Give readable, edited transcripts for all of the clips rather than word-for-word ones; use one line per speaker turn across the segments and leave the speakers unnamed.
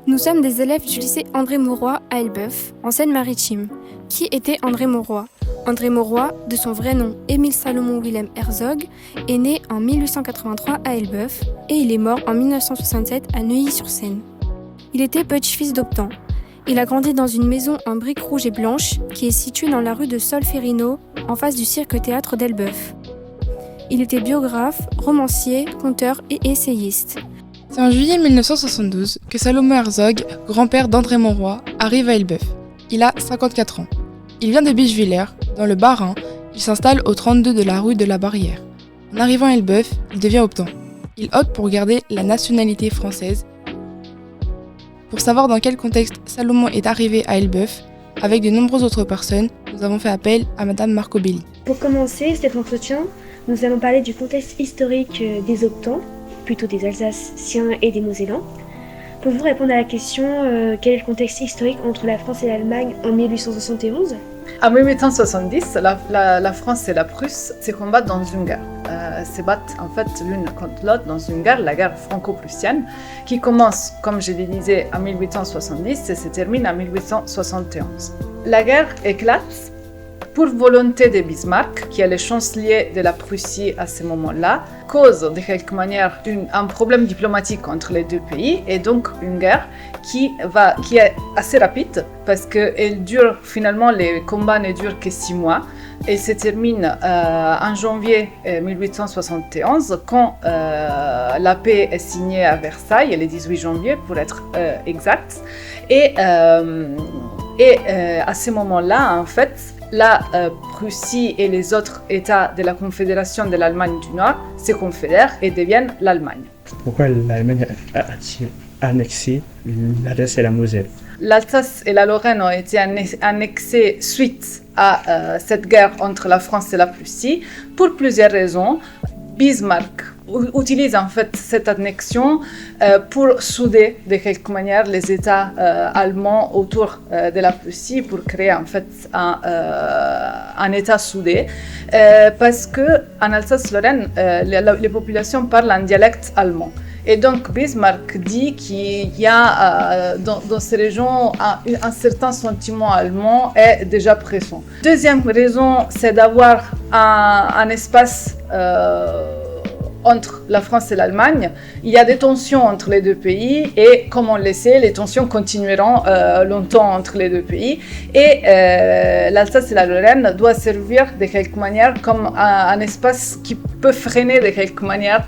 Nous sommes des élèves du lycée André Mauroy à Elbeuf, en Seine-Maritime. Qui était André Mauroy ? André Mauroy, de son vrai nom Émile Salomon Willem Herzog, est né en 1883 à Elbeuf et il est mort en 1967 à Neuilly-sur-Seine. Il était petit-fils d'optant. Il a grandi dans une maison en briques rouges et blanches qui est située dans la rue de Solferino, en face du cirque-théâtre d'Elbeuf. Il était biographe, romancier, conteur et essayiste.
C'est en juillet 1972 que Salomon Herzog, grand-père d'André Mauroy, arrive à Elbeuf. Il a 54 ans. Il vient de Bischwiller, dans le Bas-Rhin. Il s'installe au 32 de la rue de la Barrière. En arrivant à Elbeuf, il devient optant. Il opte pour garder la nationalité française. Pour savoir dans quel contexte Salomon est arrivé à Elbeuf, avec de nombreuses autres personnes, nous avons fait appel à Madame Marcobelli.
Pour commencer cet entretien, nous allons parler du contexte historique des optants, plutôt des Alsaciens et des Mosellans. Pouvez-vous répondre à la question quel est le contexte historique entre la France et l'Allemagne en 1871 ?
En 1870, la France et la Prusse se combattent dans une guerre. Se battent en fait l'une contre l'autre dans une guerre, la guerre franco-prussienne, qui commence, comme je le disais, en 1870 et se termine en 1871. La guerre éclate pour volonté de Bismarck, qui est le chancelier de la Prussie à ce moment-là, cause de quelque manière un problème diplomatique entre les deux pays et donc une guerre qui est assez rapide parce que finalement les combats ne durent que 6 mois et se termine en janvier 1871 quand la paix est signée à Versailles, le 18 janvier pour être exact. Et à ce moment-là, en fait, la Prussie et les autres États de la Confédération de l'Allemagne du Nord se confédèrent et deviennent l'Allemagne.
Pourquoi l'Allemagne a-t-il annexé l'Alsace et la Moselle ?
L'Alsace et la Lorraine ont été annexées suite à cette guerre entre la France et la Prussie pour plusieurs raisons. Bismarck utilise en fait cette annexion pour souder de quelque manière les États allemands autour de la Prussie pour créer en fait un État soudé parce que en Alsace-Lorraine les populations parlent un dialecte allemand. Et donc Bismarck dit qu'il y a dans ces régions un certain sentiment allemand est déjà présent. Deuxième raison, c'est d'avoir un espace entre la France et l'Allemagne. Il y a des tensions entre les deux pays et comme on le sait, les tensions continueront longtemps entre les deux pays et l'Alsace et la Lorraine doivent servir de quelque manière comme un espace qui peut freiner de quelque manière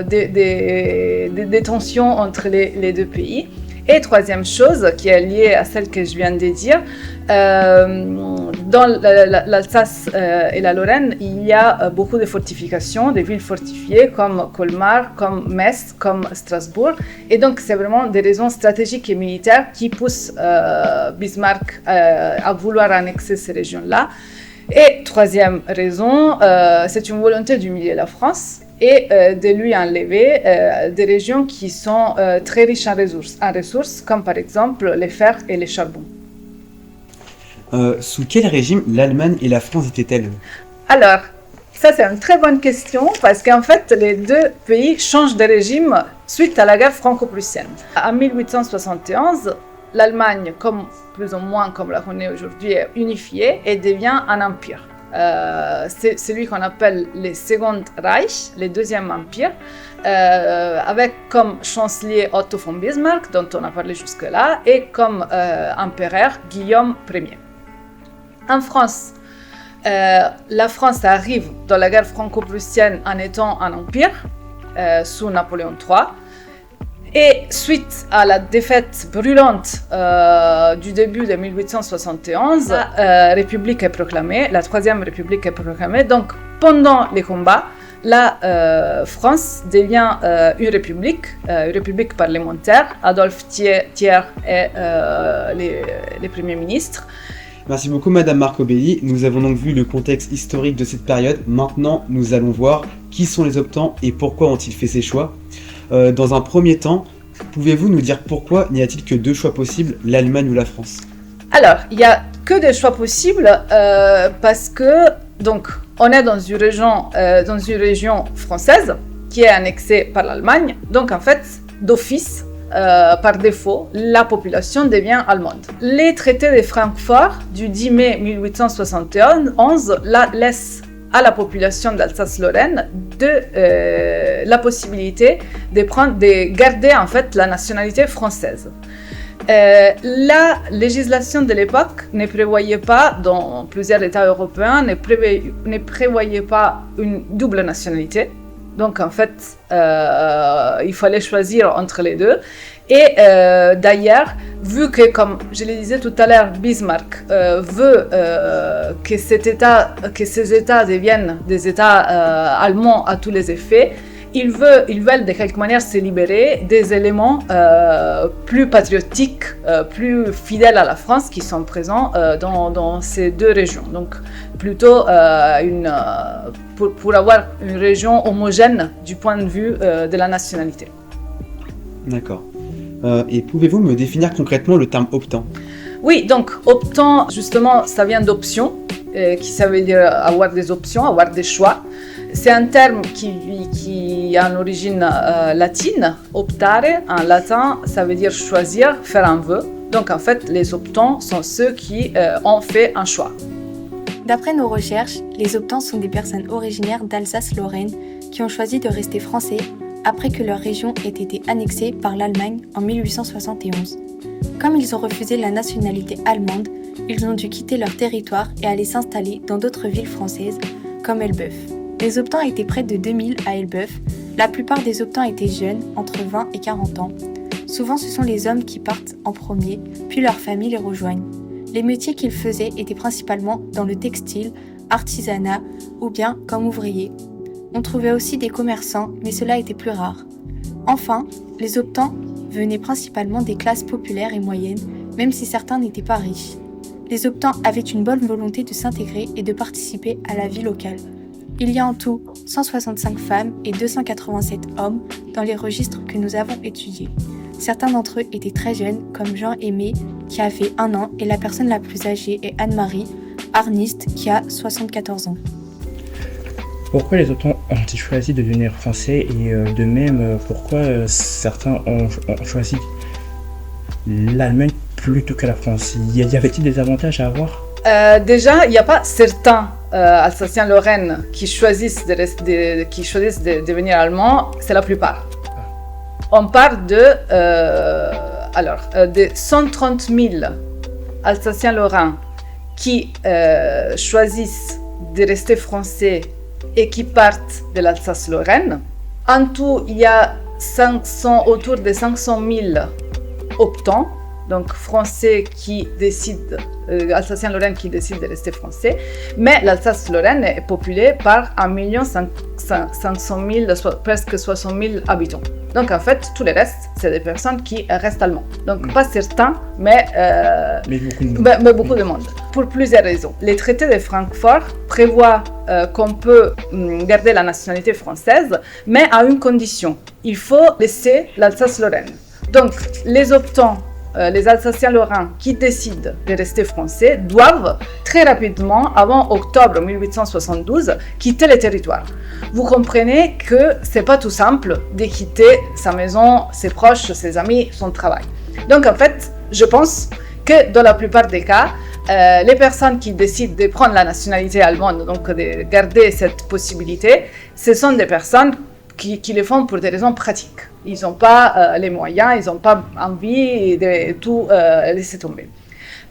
des tensions entre les deux pays. Et troisième chose qui est liée à celle que je viens de dire, dans l'Alsace et la Lorraine, il y a beaucoup de fortifications, des villes fortifiées comme Colmar, comme Metz, comme Strasbourg. Et donc, c'est vraiment des raisons stratégiques et militaires qui poussent Bismarck à vouloir annexer ces régions-là. Et troisième raison, c'est une volonté d'humilier la France et de lui enlever des régions qui sont très riches en ressources, comme par exemple les fers et les charbons.
Sous quel régime l'Allemagne et la France étaient-elles ?
Alors, ça c'est une très bonne question parce qu'en fait les deux pays changent de régime suite à la guerre franco-prussienne. En 1871, l'Allemagne, plus ou moins comme la connaît aujourd'hui, est unifiée et devient un empire. C'est celui qu'on appelle le Second Reich, le deuxième empire, avec comme chancelier Otto von Bismarck, dont on a parlé jusque-là, et comme empereur Guillaume Ier. En France, la France arrive dans la guerre franco-prussienne en étant un empire, sous Napoléon III. Et suite à la défaite brûlante du début de 1871, la République est proclamée, la Troisième République est proclamée. Donc, pendant les combats, la France devient une république parlementaire. Adolphe Thiers est les premiers ministres.
Merci beaucoup Madame Marcobelli. Nous avons donc vu le contexte historique de cette période. Maintenant, nous allons voir qui sont les optants et pourquoi ont-ils fait ces choix. Dans un premier temps, pouvez-vous nous dire pourquoi n'y a-t-il que 2 choix possibles, l'Allemagne ou la France ?
Alors, il n'y a que des choix possibles parce que donc, on est dans une région française qui est annexée par l'Allemagne. Donc en fait, d'office, par défaut, la population devient allemande. Les traités de Francfort du 10 mai 1871 laissent à la population d'Alsace-Lorraine la possibilité de garder en fait la nationalité française. La législation de l'époque ne prévoyait pas, dans plusieurs États européens, ne prévoyait pas une double nationalité. Donc en fait, il fallait choisir entre les deux. Et d'ailleurs, vu que, comme je le disais tout à l'heure, Bismarck veut que ces États deviennent des États allemands à tous les effets, ils veulent de quelque manière se libérer des éléments plus patriotiques, plus fidèles à la France qui sont présents dans ces deux régions. Donc plutôt pour avoir une région homogène du point de vue de la nationalité.
D'accord. Et pouvez-vous me définir concrètement le terme optant?
Oui, donc optant, justement, ça vient d'option, qui ça veut dire avoir des options, avoir des choix. C'est un terme qui a une origine latine, optare, en latin, ça veut dire choisir, faire un vœu. Donc en fait, les optants sont ceux qui ont fait un choix.
D'après nos recherches, les optants sont des personnes originaires d'Alsace-Lorraine qui ont choisi de rester français après que leur région ait été annexée par l'Allemagne en 1871. Comme ils ont refusé la nationalité allemande, ils ont dû quitter leur territoire et aller s'installer dans d'autres villes françaises, comme Elbeuf. Les optants étaient près de 2000 à Elbeuf. La plupart des optants étaient jeunes, entre 20 et 40 ans. Souvent, ce sont les hommes qui partent en premier, puis leurs familles les rejoignent. Les métiers qu'ils faisaient étaient principalement dans le textile, artisanat ou bien comme ouvriers. On trouvait aussi des commerçants, mais cela était plus rare. Enfin, les optants venaient principalement des classes populaires et moyennes, même si certains n'étaient pas riches. Les optants avaient une bonne volonté de s'intégrer et de participer à la vie locale. Il y a en tout 165 femmes et 287 hommes dans les registres que nous avons étudiés. Certains d'entre eux étaient très jeunes, comme Jean-Aimé, qui avait 1 an, et la personne la plus âgée est Anne-Marie, harniste, qui a 74 ans.
Pourquoi les optants ont-ils choisi de devenir français et de même pourquoi certains ont choisi l'Allemagne plutôt que la France? Y avait-il des avantages à avoir?
Déjà, il n'y a pas certains Alsaciens-Lorraine qui choisissent de devenir allemands, c'est la plupart. On parle de 130 000 Alsaciens-Lorrains qui choisissent de rester français et qui partent de l'Alsace-Lorraine. En tout, il y a autour de 500 000 optants, donc français qui décident, Alsaciens-Lorraine qui décident de rester français, mais l'Alsace-Lorraine est peuplée par 1 500 000, presque 60 000 habitants. Donc en fait, tout le reste, c'est des personnes qui restent allemands. Donc pas certains, mais beaucoup de monde. Pour plusieurs raisons. Les traités de Francfort prévoient qu'on peut garder la nationalité française, mais à une condition. Il faut laisser l'Alsace-Lorraine. Donc les optants, les Alsaciens-Lorrains qui décident de rester français doivent très rapidement, avant octobre 1872, quitter le territoire. Vous comprenez que c'est pas tout simple de quitter sa maison, ses proches, ses amis, son travail. Donc en fait, je pense que dans la plupart des cas, les personnes qui décident de prendre la nationalité allemande, donc de garder cette possibilité, ce sont des personnes qui le font pour des raisons pratiques. Ils n'ont pas les moyens, ils n'ont pas envie de tout laisser tomber.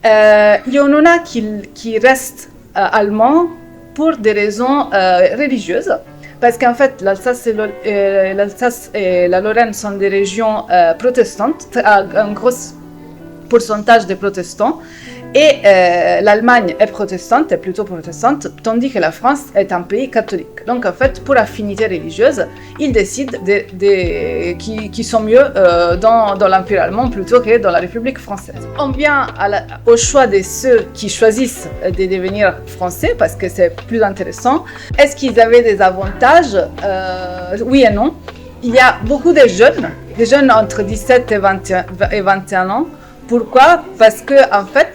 Il y en a qui restent allemands pour des raisons religieuses, parce qu'en fait, l'Alsace et la Lorraine sont des régions protestantes, un gros pourcentage de protestants, et l'Allemagne est protestante, est plutôt protestante, tandis que la France est un pays catholique. Donc en fait, pour affinité religieuse, ils décident qu'ils sont mieux dans l'Empire allemand plutôt que dans la République française. On vient au choix de ceux qui choisissent de devenir français parce que c'est plus intéressant. Est-ce qu'ils avaient des avantages? Oui et non. Il y a beaucoup de jeunes entre 17 et 21 ans. Pourquoi? Parce que en fait,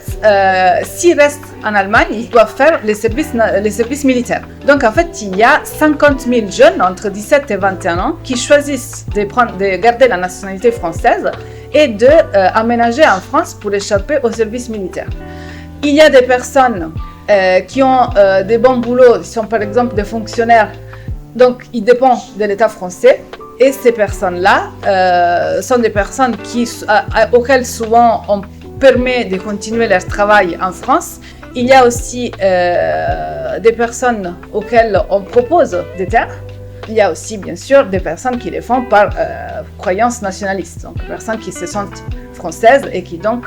s'ils restent en Allemagne, ils doivent faire les services militaires. Donc en fait, il y a 50 000 jeunes entre 17 et 21 ans qui choisissent de garder la nationalité française et d'aménager en France pour échapper au service militaire. Il y a des personnes qui ont des bons boulots, qui sont par exemple des fonctionnaires, donc ils dépendent de l'État français. Et ces personnes-là sont des personnes auxquelles souvent on permet de continuer leur travail en France. Il y a aussi des personnes auxquelles on propose des terres. Il y a aussi bien sûr des personnes qui les font par croyance nationaliste, donc des personnes qui se sentent françaises et qui donc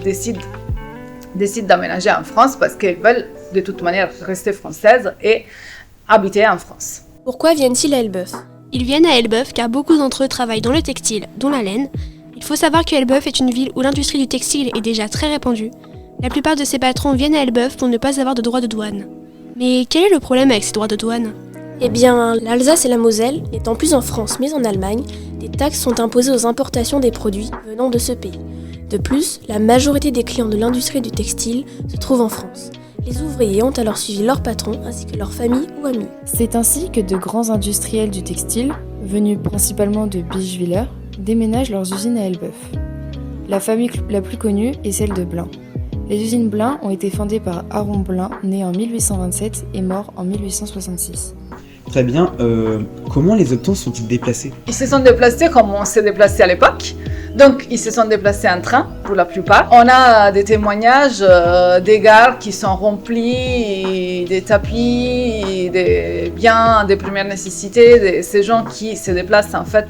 décident d'aménager en France parce qu'elles veulent de toute manière rester françaises et habiter en France.
Pourquoi viennent-ils à Elbeuf ? Ils viennent à Elbeuf car beaucoup d'entre eux travaillent dans le textile, dont la laine. Il faut savoir que Elbeuf est une ville où l'industrie du textile est déjà très répandue. La plupart de ces patrons viennent à Elbeuf pour ne pas avoir de droits de douane. Mais quel est le problème avec ces droits de douane ?
Eh bien, l'Alsace et la Moselle, n'étant plus en France mais en Allemagne, des taxes sont imposées aux importations des produits venant de ce pays. De plus, la majorité des clients de l'industrie du textile se trouvent en France. Les ouvriers ont alors suivi leur patron ainsi que leur famille ou amis.
C'est ainsi que de grands industriels du textile, venus principalement de Bischwiller, déménagent leurs usines à Elbeuf. La famille la plus connue est celle de Blin. Les usines Blin ont été fondées par Aaron Blin, né en 1827 et mort en 1866.
Très bien. Comment les optants sont-ils déplacés ?
Ils se sont déplacés comme on s'est déplacé à l'époque. Donc, ils se sont déplacés en train, pour la plupart. On a des témoignages des gares qui sont remplis, des tapis, des biens de première nécessité, ces gens qui se déplacent en fait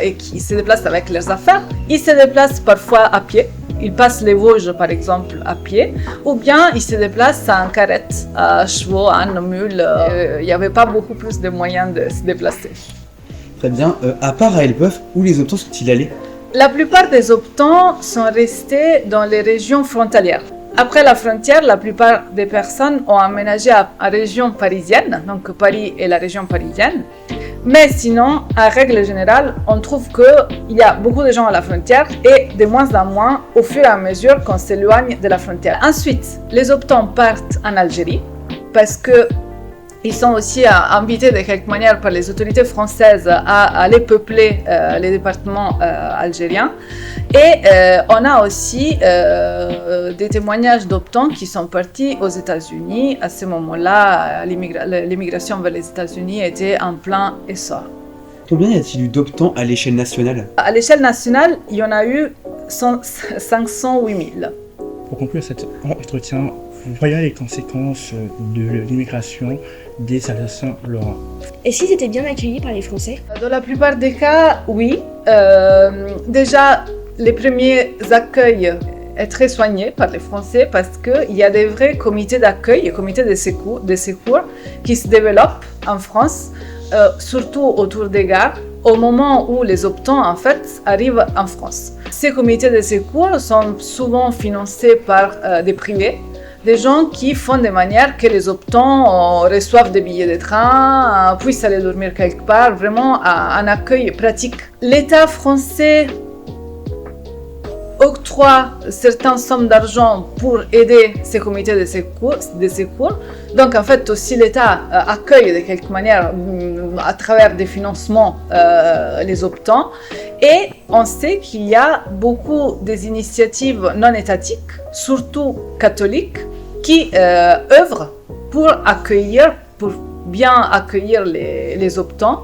et qui se déplacent avec leurs affaires. Ils se déplacent parfois à pied. Ils passent les Vosges, par exemple, à pied, ou bien ils se déplacent en carrette, à chevaux, en mule. Il n'y avait pas beaucoup plus de moyens de se déplacer.
Très bien. À part à Elbeuf, où les optants sont-ils allés ?
La plupart des optants sont restés dans les régions frontalières. Après la frontière, la plupart des personnes ont aménagé à la région parisienne, donc Paris et la région parisienne. Mais sinon, en règle générale, on trouve qu'il y a beaucoup de gens à la frontière et de moins en moins au fur et à mesure qu'on s'éloigne de la frontière. Ensuite, les optants partent en Algérie parce qu'ils sont aussi invités de quelque manière par les autorités françaises à aller peupler les départements algériens. Et on a aussi des témoignages d'optants qui sont partis aux États-Unis. À ce moment-là, l'immigration vers les États-Unis était en plein essor.
Combien y a-t-il eu d'optants à l'échelle nationale ?
À l'échelle nationale, il y en a eu 508 000.
Pour conclure cet entretien, voyons les conséquences de l'immigration des Alsaciens lorrains.
Et s'ils étaient bien accueillis par les Français ?
Dans la plupart des cas, oui. Déjà, les premiers accueils est très soignés par les Français parce qu'il y a des vrais comités d'accueil et comités de secours qui se développent en France, surtout autour des gares, au moment où les optants en fait arrivent en France. Ces comités de secours sont souvent financés par des privés, des gens qui font de manière que les optants reçoivent des billets de train, puissent aller dormir quelque part, vraiment un accueil pratique. L'État français octroie certaines sommes d'argent pour aider ces comités de secours. Donc en fait aussi l'État accueille de quelque manière à travers des financements les optants. Et on sait qu'il y a beaucoup des initiatives non étatiques, surtout catholiques, qui œuvrent pour bien accueillir les optants.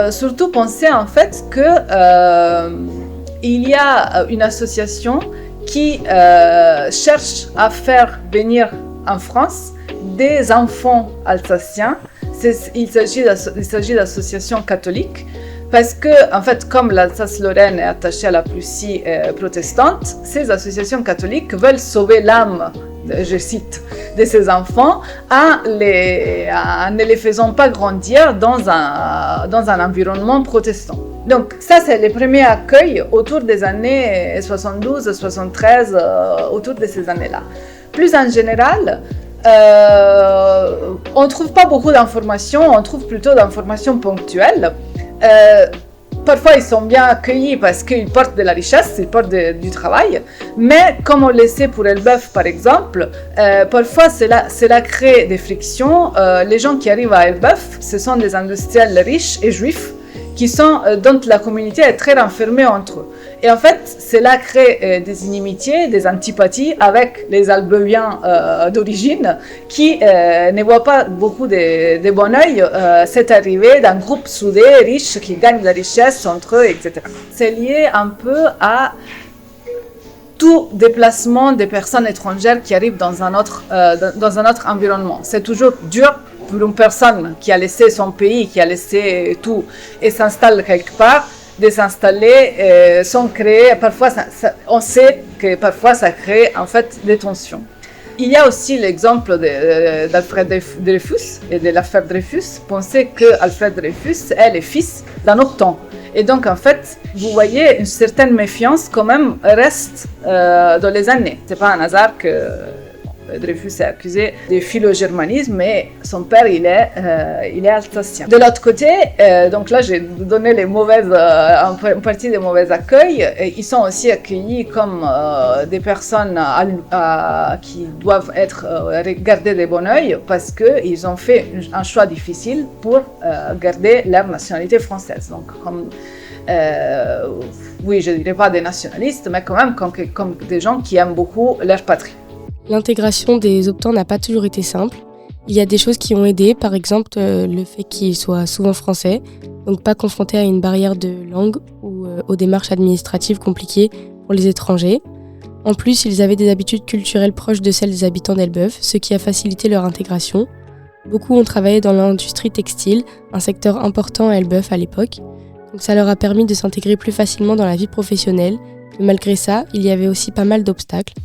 Surtout penser en fait que il y a une association qui cherche à faire venir en France des enfants alsaciens. Il s'agit d'associations catholiques parce que, en fait, comme l'Alsace-Lorraine est attachée à la Prussie protestante, ces associations catholiques veulent sauver l'âme, je cite, de ces enfants en ne les faisant pas grandir dans un environnement protestant. Donc ça, c'est le premier accueil autour des années 72, 73, autour de ces années-là. Plus en général, on ne trouve pas beaucoup d'informations, on trouve plutôt d'informations ponctuelles. Parfois, ils sont bien accueillis parce qu'ils portent de la richesse, ils portent du travail. Mais comme on le sait pour Elbeuf, par exemple, parfois, cela crée des frictions. Les gens qui arrivent à Elbeuf, ce sont des industriels riches et juifs dont la communauté est très renfermée entre eux. Et en fait, cela crée des inimitiés, des antipathies avec les Albeuviens d'origine qui ne voient pas beaucoup de bon oeil cette arrivée d'un groupe soudé, riche, qui gagne de la richesse entre eux, etc. C'est lié un peu à tout déplacement des personnes étrangères qui arrivent dans un autre environnement. C'est toujours dur pour une personne qui a laissé son pays, qui a laissé tout et s'installe quelque part, de s'installer sans créer, parfois on sait que parfois ça crée en fait des tensions. Il y a aussi l'exemple d'Alfred Dreyfus et de l'affaire Dreyfus. Pensez qu'Alfred Dreyfus est le fils d'un optant. Et donc, en fait, vous voyez, une certaine méfiance quand même reste dans les années. Ce n'est pas un hasard que Dreyfus est accusé de philo-germanisme, mais son père, il est alsacien. De l'autre côté, donc là, j'ai donné une partie des mauvais accueils. Et ils sont aussi accueillis comme des personnes qui doivent être regardées de bon oeil parce qu'ils ont fait un choix difficile pour garder leur nationalité française. Donc, oui, je ne dirais pas des nationalistes, mais quand même comme des gens qui aiment beaucoup leur patrie.
L'intégration des optants n'a pas toujours été simple. Il y a des choses qui ont aidé, par exemple le fait qu'ils soient souvent français, donc pas confrontés à une barrière de langue ou aux démarches administratives compliquées pour les étrangers. En plus, ils avaient des habitudes culturelles proches de celles des habitants d'Elbeuf, ce qui a facilité leur intégration. Beaucoup ont travaillé dans l'industrie textile, un secteur important à Elbeuf à l'époque, donc ça leur a permis de s'intégrer plus facilement dans la vie professionnelle, mais malgré ça, il y avait aussi pas mal d'obstacles.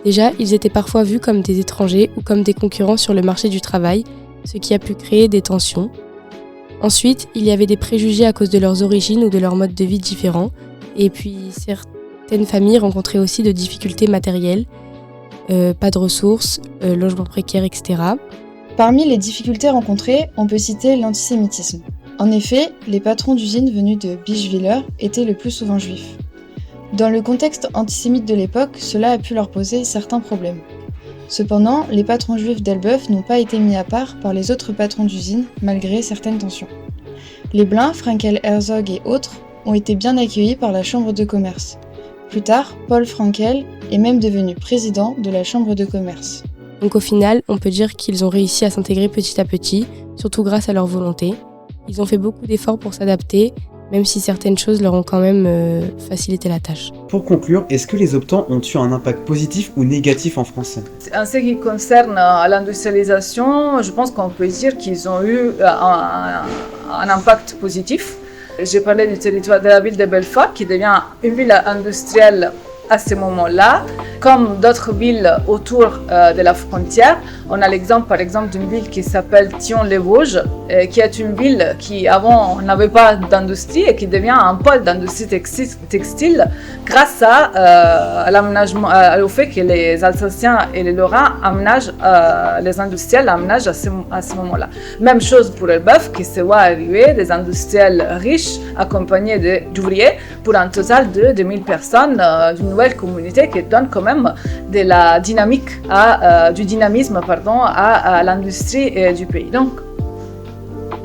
Déjà, ils étaient parfois vus comme des étrangers ou comme des concurrents sur le marché du travail, ce qui a pu créer des tensions. Ensuite, il y avait des préjugés à cause de leurs origines ou de leur mode de vie différents, et puis certaines familles rencontraient aussi de difficultés matérielles, pas de ressources, logement précaire, etc.
Parmi les difficultés rencontrées, on peut citer l'antisémitisme. En effet, les patrons d'usines venus de Bischwiller étaient le plus souvent juifs. Dans le contexte antisémite de l'époque, cela a pu leur poser certains problèmes. Cependant, les patrons juifs d'Elbeuf n'ont pas été mis à part par les autres patrons d'usine, malgré certaines tensions. Les Blin, Frankel Herzog et autres ont été bien accueillis par la Chambre de commerce. Plus tard, Paul Frankel est même devenu président de la Chambre de commerce.
Donc au final, on peut dire qu'ils ont réussi à s'intégrer petit à petit, surtout grâce à leur volonté. Ils ont fait beaucoup d'efforts pour s'adapter, même si certaines choses leur ont quand même facilité la tâche.
Pour conclure, est-ce que les optants ont eu un impact positif ou négatif en France ?
En ce qui concerne l'industrialisation, je pense qu'on peut dire qu'ils ont eu un impact positif. J'ai parlé du territoire de la ville de Belfort qui devient une ville industrielle à ce moment-là. Comme d'autres villes autour de la frontière, on a l'exemple par exemple d'une ville qui s'appelle Thion-les-Vosges, qui est une ville qui avant n'avait pas d'industrie et qui devient un pôle d'industrie textile grâce à l'aménagement, au fait que les Alsaciens et les Lorrains aménagent, les industriels aménagent à ce moment-là. Même chose pour Elbeuf qui se voit arriver des industriels riches accompagnés d'ouvriers pour un total de 2000 personnes d'une nouvelle communauté qui donne quand même de la dynamique du dynamisme à l'industrie du pays. Donc,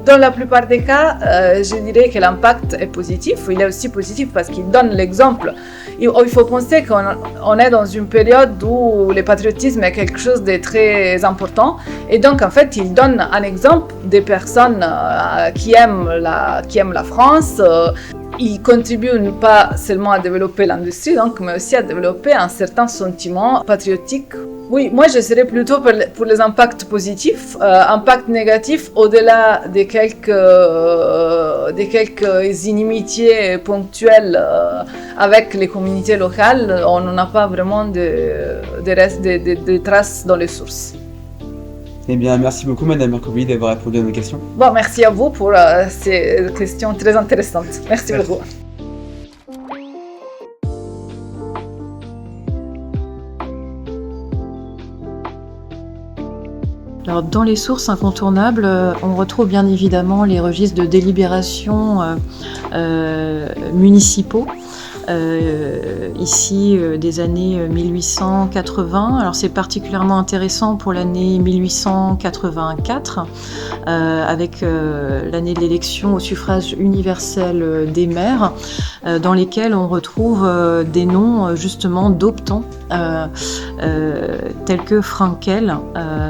dans la plupart des cas, je dirais que l'impact est positif. Il est aussi positif parce qu'il donne l'exemple. Il faut penser qu'on est dans une période où le patriotisme est quelque chose de très important. Et donc, en fait, il donne un exemple des personnes qui aiment la France. Il contribue pas seulement à développer l'industrie, mais aussi à développer un certain sentiment patriotique. Oui, moi je serais plutôt pour les impacts positifs. Impacts négatifs, au-delà des quelques inimitiés ponctuelles avec les communautés locales, on n'en a pas vraiment de traces dans les sources.
Eh bien, merci beaucoup, Madame Marco-Belli, d'avoir répondu à nos questions.
Bon, merci à vous pour ces questions très intéressantes. Merci beaucoup.
Alors, dans les sources incontournables, on retrouve bien évidemment les registres de délibération municipaux. ici des années 1880. Alors c'est particulièrement intéressant pour l'année 1884, avec l'année de l'élection au suffrage universel des maires, dans lesquels on retrouve des noms justement d'optants, tels que Frankel,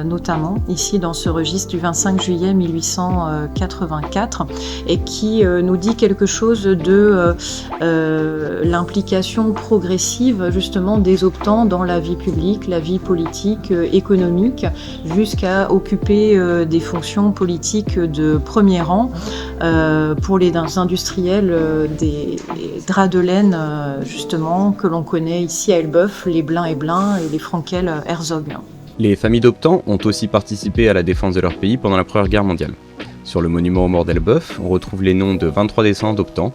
notamment, ici dans ce registre du 25 juillet 1884, et qui nous dit quelque chose de l'implication progressive justement des optants dans la vie publique, la vie politique, économique, jusqu'à occuper des fonctions politiques de premier rang pour les industriels des draps de laine justement que l'on connaît ici à Elbeuf, les Blin et Blin et les Frankel Herzog.
Les familles d'optants ont aussi participé à la défense de leur pays pendant la Première Guerre mondiale. Sur le monument aux morts d'Elbeuf, on retrouve les noms de 23 descendants d'optants.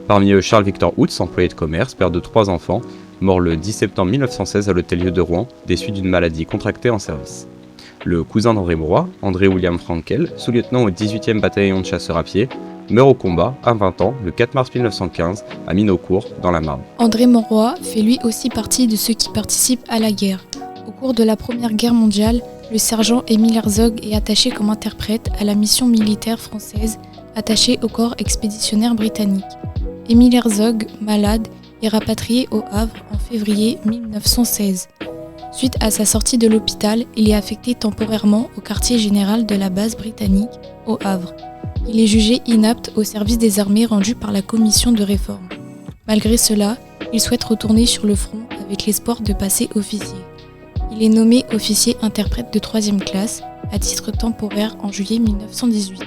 Parmi eux, Charles-Victor Houtz, employé de commerce, père de 3 enfants, mort le 10 septembre 1916 à l'Hôtel-Dieu de Rouen, des suites d'une maladie contractée en service. Le cousin d'André Mauroy, André William Frankel, sous-lieutenant au 18e bataillon de chasseurs à pied, meurt au combat, à 20 ans, le 4 mars 1915, à Minocourt, dans la Marne.
André Mauroy fait lui aussi partie de ceux qui participent à la guerre. Au cours de la Première Guerre mondiale, le sergent Émile Herzog est attaché comme interprète à la mission militaire française attachée au corps expéditionnaire britannique. Émile Herzog, malade, est rapatrié au Havre en février 1916. Suite à sa sortie de l'hôpital, il est affecté temporairement au quartier général de la base britannique, au Havre. Il est jugé inapte au service des armées rendu par la commission de réforme. Malgré cela, il souhaite retourner sur le front avec l'espoir de passer officier. Il est nommé officier interprète de 3e classe à titre temporaire en juillet 1918.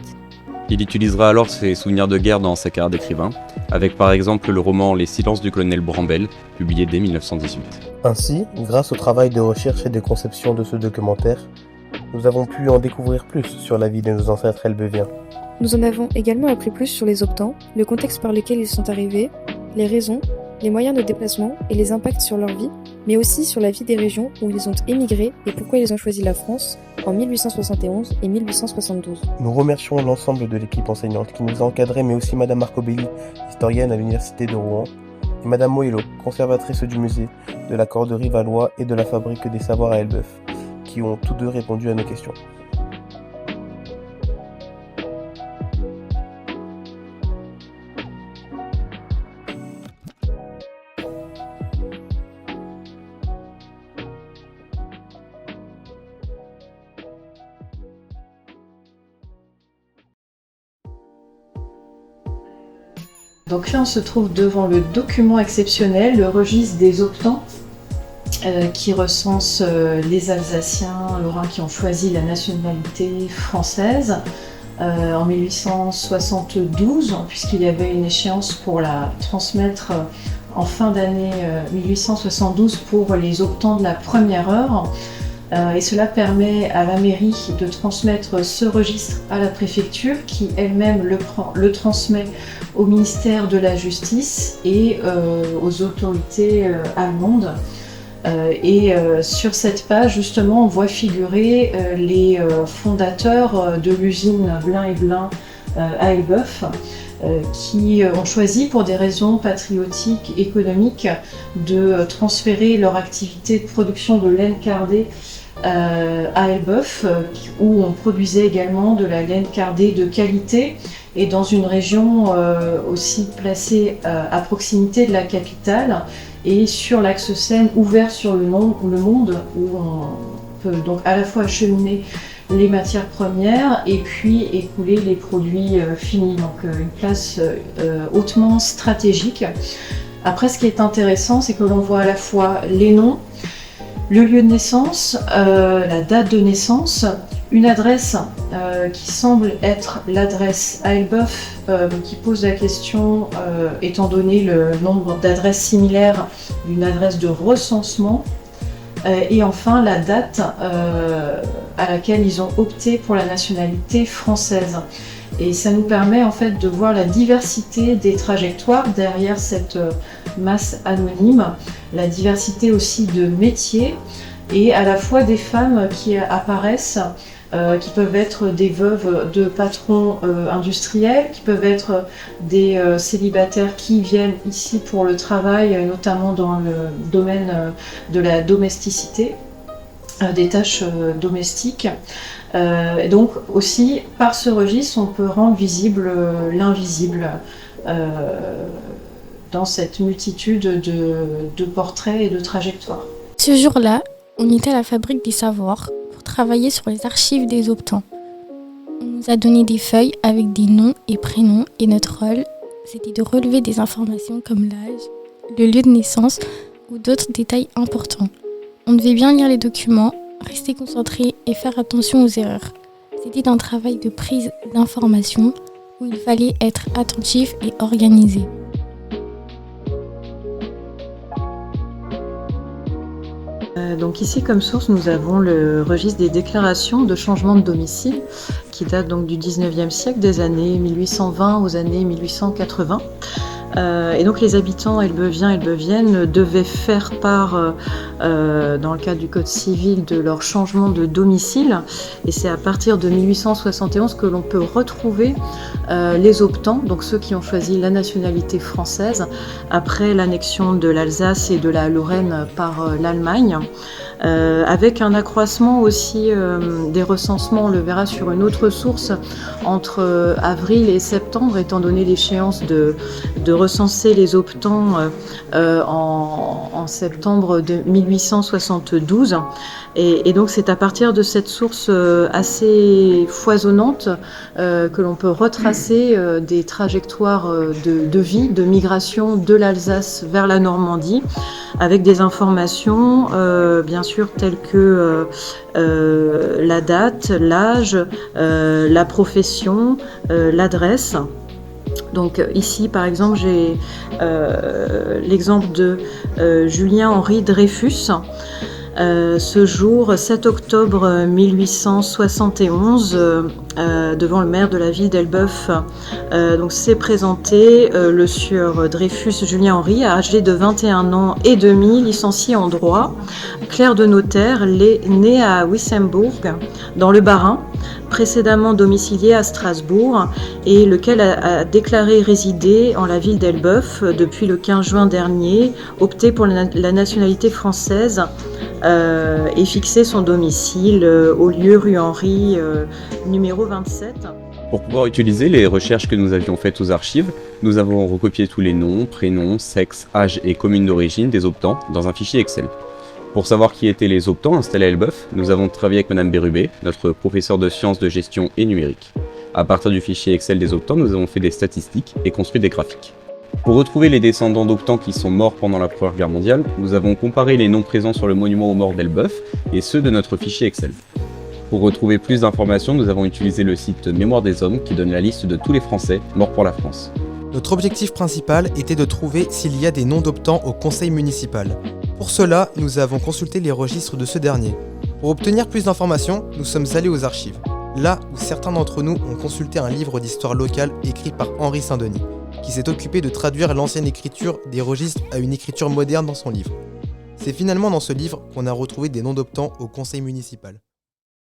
Il utilisera alors ses souvenirs de guerre dans sa carrière d'écrivain, avec par exemple le roman Les silences du colonel Brambell, publié dès 1918.
Ainsi, grâce au travail de recherche et de conception de ce documentaire, nous avons pu en découvrir plus sur la vie de nos ancêtres elbeviens.
Nous en avons également appris plus sur les optants, le contexte par lequel ils sont arrivés, les raisons, les moyens de déplacement et les impacts sur leur vie, mais aussi sur la vie des régions où ils ont émigré et pourquoi ils ont choisi la France en 1871 et 1872.
Nous remercions l'ensemble de l'équipe enseignante qui nous a encadrés, mais aussi Madame Marcobelli, historienne à l'Université de Rouen, et Madame Moello, conservatrice du musée, de la Corderie Valois et de la Fabrique des Savoirs à Elbeuf, qui ont tous deux répondu à nos questions.
Donc là, on se trouve devant le document exceptionnel, le registre des optants, qui recense les Alsaciens lorrains qui ont choisi la nationalité française en 1872, puisqu'il y avait une échéance pour la transmettre en fin d'année 1872 pour les optants de la première heure. Et cela permet à la mairie de transmettre ce registre à la préfecture qui elle-même le transmet au ministère de la Justice et aux autorités allemandes. Sur cette page, justement, on voit figurer les fondateurs de l'usine Blin et Blin à Elbeuf, qui ont choisi pour des raisons patriotiques, économiques, de transférer leur activité de production de laine cardée à Elbeuf, où on produisait également de la laine cardée de qualité et dans une région aussi placée à proximité de la capitale et sur l'axe Seine ouvert sur le monde, où on peut donc à la fois acheminer les matières premières et puis écouler les produits finis. Donc une place hautement stratégique. Après, ce qui est intéressant, c'est que l'on voit à la fois les noms, le lieu de naissance, la date de naissance, une adresse qui semble être l'adresse à Elbeuf, qui pose la question, étant donné le nombre d'adresses similaires, d'une adresse de recensement, et enfin la date à laquelle ils ont opté pour la nationalité française. Et ça nous permet en fait de voir la diversité des trajectoires derrière cette masse anonyme, la diversité aussi de métiers et à la fois des femmes qui apparaissent qui peuvent être des veuves de patrons industriels, qui peuvent être des célibataires qui viennent ici pour le travail, notamment dans le domaine de la domesticité, des tâches domestiques. Et donc aussi, par ce registre, on peut rendre visible l'invisible dans cette multitude de portraits et de trajectoires.
Ce jour-là, on était à la Fabrique des Savoirs pour travailler sur les archives des optants. On nous a donné des feuilles avec des noms et prénoms et notre rôle, c'était de relever des informations comme l'âge, le lieu de naissance ou d'autres détails importants. On devait bien lire les documents, rester concentré et faire attention aux erreurs. C'était un travail de prise d'information où il fallait être attentif et organisé.
Donc ici comme source nous avons le registre des déclarations de changement de domicile qui date donc du 19e siècle, des années 1820 aux années 1880. Et donc les habitants elbeviens et elbeviennes devaient faire part, dans le cadre du Code civil, de leur changement de domicile. Et c'est à partir de 1871 que l'on peut retrouver les optants, donc ceux qui ont choisi la nationalité française après l'annexion de l'Alsace et de la Lorraine par l'Allemagne. Avec un accroissement aussi des recensements, on le verra sur une autre source, entre avril et septembre, étant donné l'échéance de recenser les optants en septembre de 1872. Et donc c'est à partir de cette source assez foisonnante que l'on peut retracer des trajectoires de vie, de migration de l'Alsace vers la Normandie, avec des informations bien sûr telles que la date, l'âge, la profession, l'adresse. Donc ici par exemple j'ai l'exemple de Julien-Henri Dreyfus. Ce jour, 7 octobre 1871, devant le maire de la ville d'Elbeuf, donc s'est présenté le sieur Dreyfus Julien-Henri, âgé de 21 ans et demi, licencié en droit, clerc de notaire, né à Wissembourg, dans le Bas-Rhin, précédemment domicilié à Strasbourg, et lequel a déclaré résider en la ville d'Elbeuf depuis le 15 juin dernier, opté pour la nationalité française, et fixé son domicile au lieu rue Henri, numéro 27.
Pour pouvoir utiliser les recherches que nous avions faites aux archives, nous avons recopié tous les noms, prénoms, sexes, âges et communes d'origine des optants dans un fichier Excel. Pour savoir qui étaient les optants installés à Elbeuf, nous avons travaillé avec Madame Bérubé, notre professeure de sciences de gestion et numérique. À partir du fichier Excel des optants, nous avons fait des statistiques et construit des graphiques. Pour retrouver les descendants d'optants qui sont morts pendant la Première Guerre mondiale, nous avons comparé les noms présents sur le monument aux morts d'Elbeuf et ceux de notre fichier Excel. Pour retrouver plus d'informations, nous avons utilisé le site Mémoire des Hommes qui donne la liste de tous les Français morts pour la France.
Notre objectif principal était de trouver s'il y a des noms d'optants au conseil municipal. Pour cela, nous avons consulté les registres de ce dernier. Pour obtenir plus d'informations, nous sommes allés aux archives, là où certains d'entre nous ont consulté un livre d'histoire locale écrit par Henri Saint-Denis, qui s'est occupé de traduire l'ancienne écriture des registres à une écriture moderne dans son livre. C'est finalement dans ce livre qu'on a retrouvé des noms d'optants au conseil municipal.